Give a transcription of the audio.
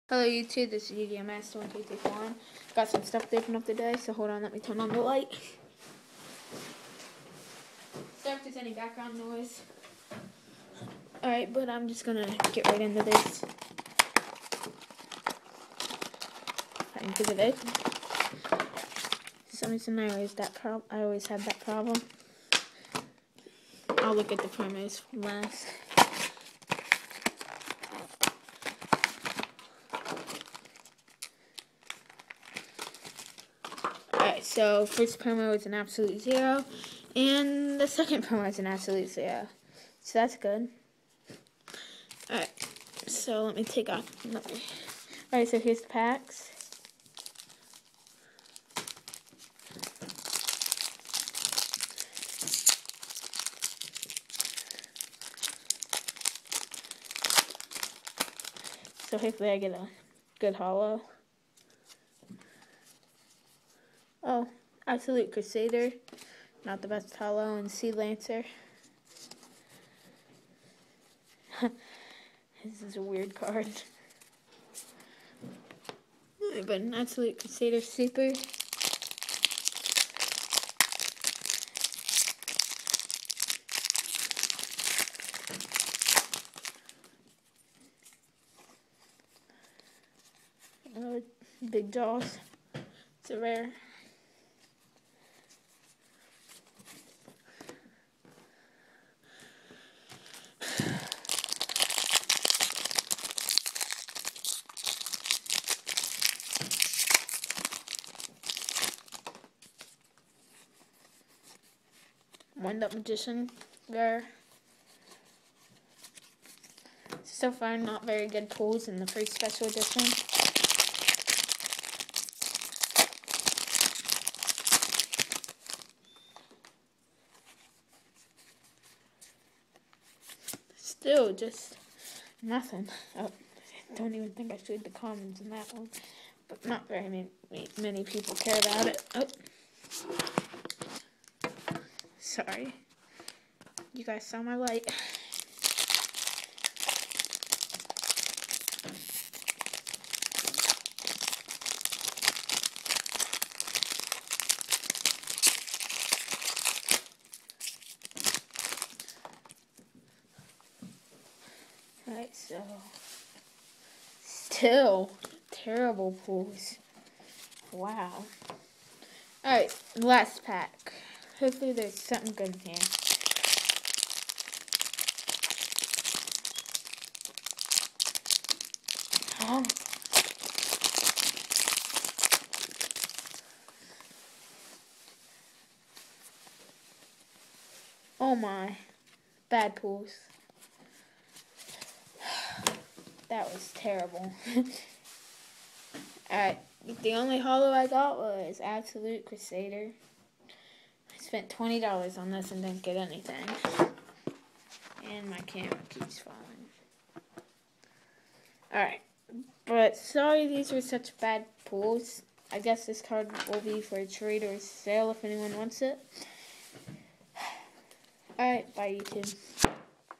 Hello YouTube, this is UDMS1221. Got some stuff to open up today, so hold on, let me turn on the light. Sorry if there's any background noise. Alright, but I'm just gonna get right into this. I can get it open. For some reason I always had that problem. I'll look at the promos last. Alright, so first promo is an absolute 0, and the second promo is an absolute 0. So that's good. Alright, so let me take off. Alright, so here's the packs. So hopefully I get a good holo. Oh, Absolute Crusader, not the best holo, and Sea Lancer. This is a weird card. But an Absolute Crusader Super. Big Jaws. It's a rare. Wind Up Magician, rare. So far, not very good pulls in the first special edition. Still, just nothing. Oh, I don't even think I showed the comments in that one, but not very many people care about it. Oh. Sorry. You guys saw my light. Alright, so still terrible pulls. Wow. Alright, last pack. Hopefully there's something good in here. Oh my. Bad pulls. That was terrible. Alright, the only holo I got was Absolute Crusader. I spent $20 on this and didn't get anything. And my camera keeps falling. Alright, but sorry these were such bad pulls. I guess this card will be for a trade or sale if anyone wants it. Alright, bye YouTube.